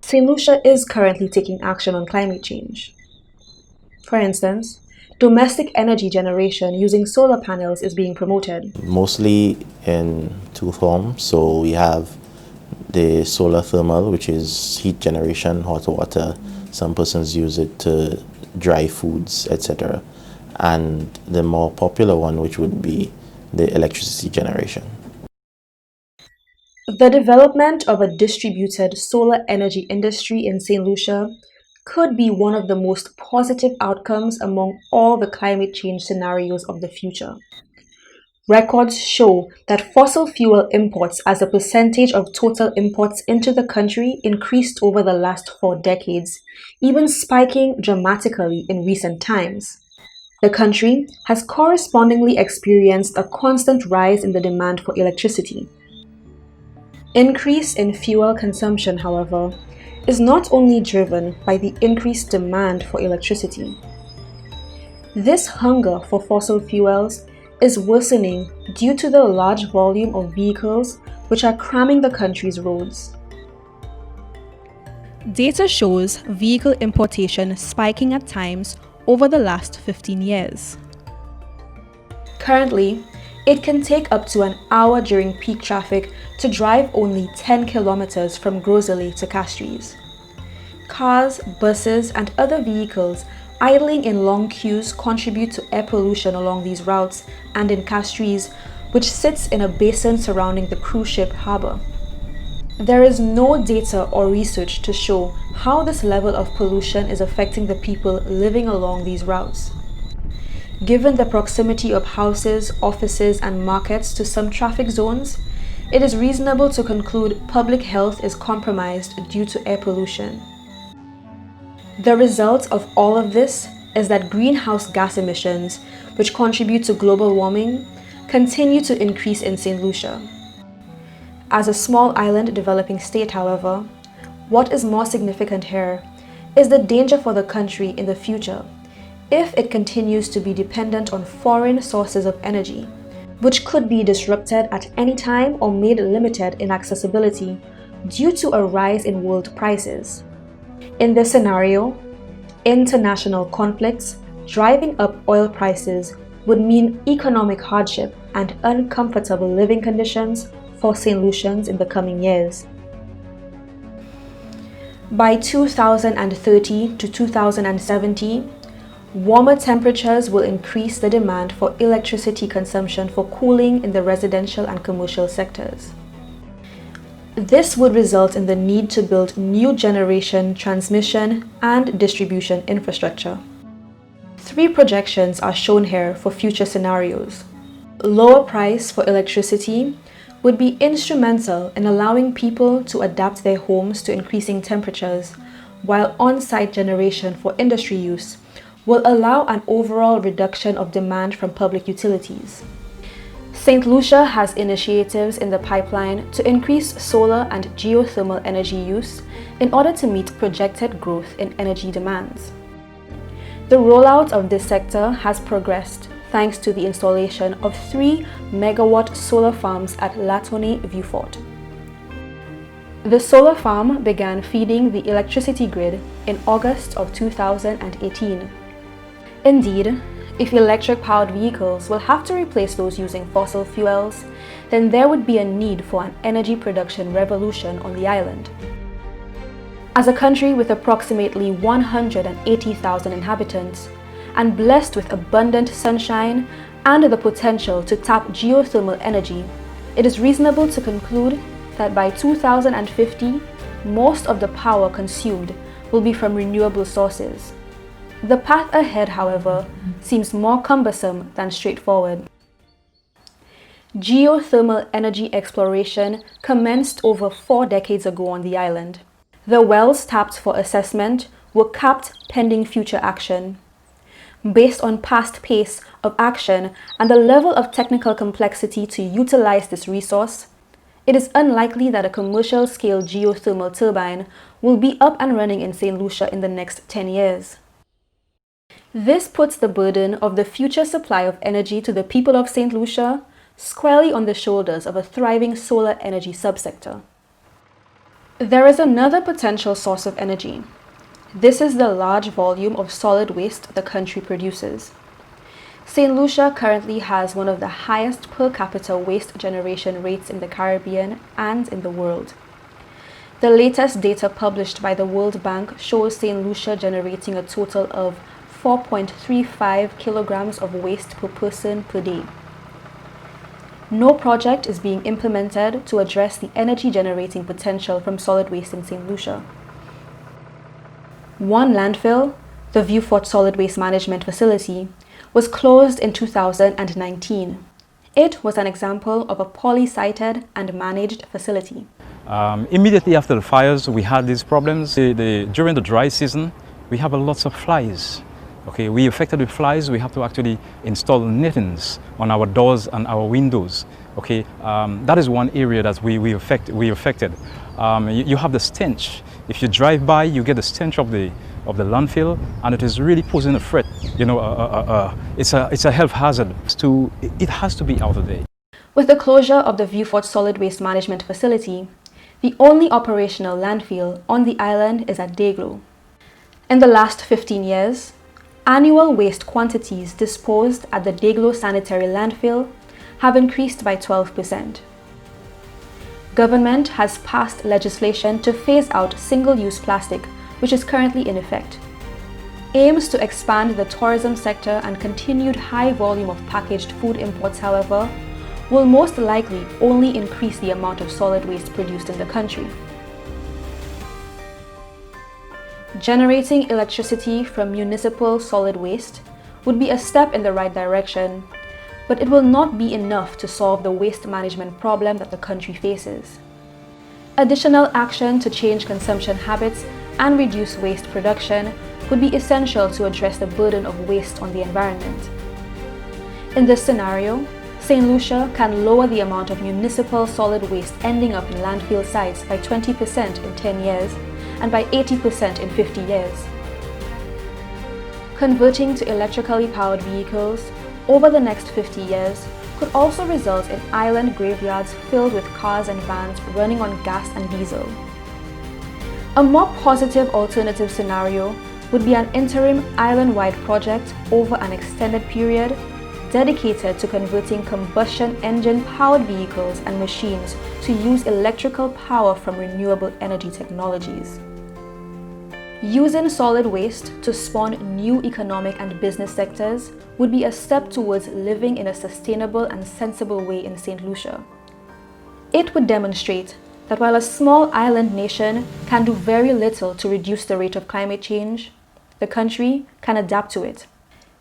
St. Lucia is currently taking action on climate change. For instance, domestic energy generation using solar panels is being promoted. Mostly in two forms. So we have the solar thermal, which is heat generation, hot water. Some persons use it to dry foods, etc. And the more popular one, which would be the electricity generation. The development of a distributed solar energy industry in St. Lucia could be one of the most positive outcomes among all the climate change scenarios of the future. Records show that fossil fuel imports as a percentage of total imports into the country increased over the last 4 decades, even spiking dramatically in recent times. The country has correspondingly experienced a constant rise in the demand for electricity. Increase in fuel consumption, however, is not only driven by the increased demand for electricity. This hunger for fossil fuels is worsening due to the large volume of vehicles which are cramming the country's roads. Data shows vehicle importation spiking at times over the last 15 years. Currently, it can take up to an hour during peak traffic to drive only 10 kilometers from Groseley to Castries. Cars, buses, and other vehicles idling in long queues contribute to air pollution along these routes and in Castries, which sits in a basin surrounding the cruise ship harbour. There is no data or research to show how this level of pollution is affecting the people living along these routes. Given the proximity of houses, offices, and markets to some traffic zones, it is reasonable to conclude public health is compromised due to air pollution. The result of all of this is that greenhouse gas emissions, which contribute to global warming, continue to increase in St. Lucia. As a small island developing state, however, what is more significant here is the danger for the country in the future if it continues to be dependent on foreign sources of energy, which could be disrupted at any time or made limited in accessibility due to a rise in world prices. In this scenario, international conflicts driving up oil prices would mean economic hardship and uncomfortable living conditions for St. Lucians in the coming years. By 2030 to 2070, warmer temperatures will increase the demand for electricity consumption for cooling in the residential and commercial sectors. This would result in the need to build new generation, transmission, and distribution infrastructure. 3 projections are shown here for future scenarios. Lower price for electricity would be instrumental in allowing people to adapt their homes to increasing temperatures, while on-site generation for industry use will allow an overall reduction of demand from public utilities. St. Lucia has initiatives in the pipeline to increase solar and geothermal energy use in order to meet projected growth in energy demands. The rollout of this sector has progressed thanks to the installation of 3 megawatt solar farms at Latone Viewfort. The solar farm began feeding the electricity grid in August of 2018. Indeed, if electric-powered vehicles will have to replace those using fossil fuels, then there would be a need for an energy production revolution on the island. As a country with approximately 180,000 inhabitants, and blessed with abundant sunshine and the potential to tap geothermal energy, it is reasonable to conclude that by 2050, most of the power consumed will be from renewable sources. The path ahead, however, seems more cumbersome than straightforward. Geothermal energy exploration commenced over 4 decades ago on the island. The wells tapped for assessment were capped pending future action. Based on past pace of action and the level of technical complexity to utilize this resource, it is unlikely that a commercial-scale geothermal turbine will be up and running in St. Lucia in the next 10 years. This puts the burden of the future supply of energy to the people of St. Lucia squarely on the shoulders of a thriving solar energy subsector. There is another potential source of energy. This is the large volume of solid waste the country produces. St. Lucia currently has one of the highest per capita waste generation rates in the Caribbean and in the world. The latest data published by the World Bank shows St. Lucia generating a total of 4.35 kilograms of waste per person per day. No project is being implemented to address the energy generating potential from solid waste in St. Lucia. One landfill, the Viewfort Solid Waste Management Facility, was closed in 2019. It was an example of a poorly-sited and managed facility. Immediately after the fires, we had these problems. During the dry season, we have a lot of flies. Okay, we affected with flies. We have to actually install nettings on our doors and our windows. Okay, that is one area that we affected. You have the stench. If you drive by, you get the stench of the landfill, and it is really posing a threat. You know, it's a health hazard. It has to be out of there. With the closure of the Viewfort Solid Waste Management Facility, the only operational landfill on the island is at Dayglow. In the last 15 years, annual waste quantities disposed at the Dayglow Sanitary Landfill have increased by 12%. Government has passed legislation to phase out single-use plastic, which is currently in effect. Aims to expand the tourism sector and continued high volume of packaged food imports, however, will most likely only increase the amount of solid waste produced in the country. Generating electricity from municipal solid waste would be a step in the right direction, but it will not be enough to solve the waste management problem that the country faces. Additional action to change consumption habits and reduce waste production would be essential to address the burden of waste on the environment. In this scenario, St. Lucia can lower the amount of municipal solid waste ending up in landfill sites by 20% in 10 years and by 80% in 50 years. Converting to electrically powered vehicles over the next 50 years could also result in island graveyards filled with cars and vans running on gas and diesel. A more positive alternative scenario would be an interim island-wide project over an extended period dedicated to converting combustion engine-powered vehicles and machines to use electrical power from renewable energy technologies. Using solid waste to spawn new economic and business sectors would be a step towards living in a sustainable and sensible way in St. Lucia. It would demonstrate that while a small island nation can do very little to reduce the rate of climate change, the country can adapt to it.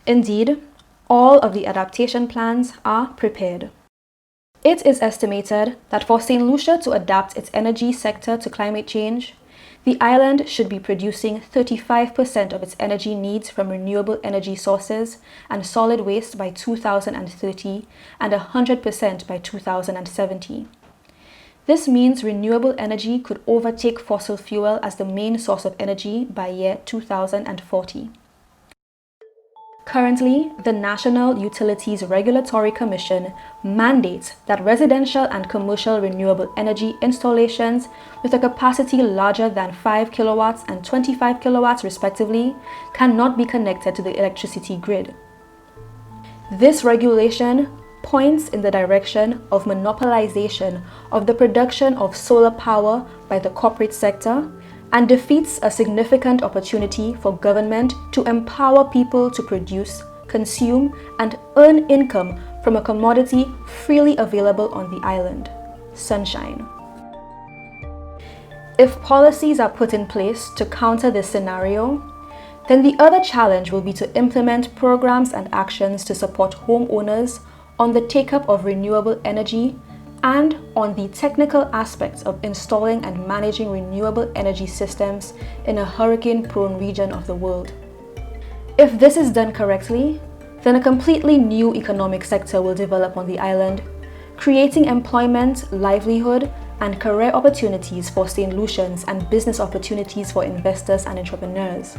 Indeed, all of the adaptation plans are prepared. It is estimated that for St. Lucia to adapt its energy sector to climate change, the island should be producing 35% of its energy needs from renewable energy sources and solid waste by 2030 and 100% by 2070. This means renewable energy could overtake fossil fuel as the main source of energy by year 2040. Currently, the National Utilities Regulatory Commission mandates that residential and commercial renewable energy installations with a capacity larger than 5 kilowatts and 25 kilowatts respectively cannot be connected to the electricity grid. This regulation points in the direction of monopolization of the production of solar power by the corporate sector and defeats a significant opportunity for government to empower people to produce, consume, and earn income from a commodity freely available on the island: sunshine. If policies are put in place to counter this scenario, then the other challenge will be to implement programs and actions to support homeowners on the take-up of renewable energy and on the technical aspects of installing and managing renewable energy systems in a hurricane-prone region of the world. If this is done correctly, then a completely new economic sector will develop on the island, creating employment, livelihood, and career opportunities for St. Lucians and business opportunities for investors and entrepreneurs.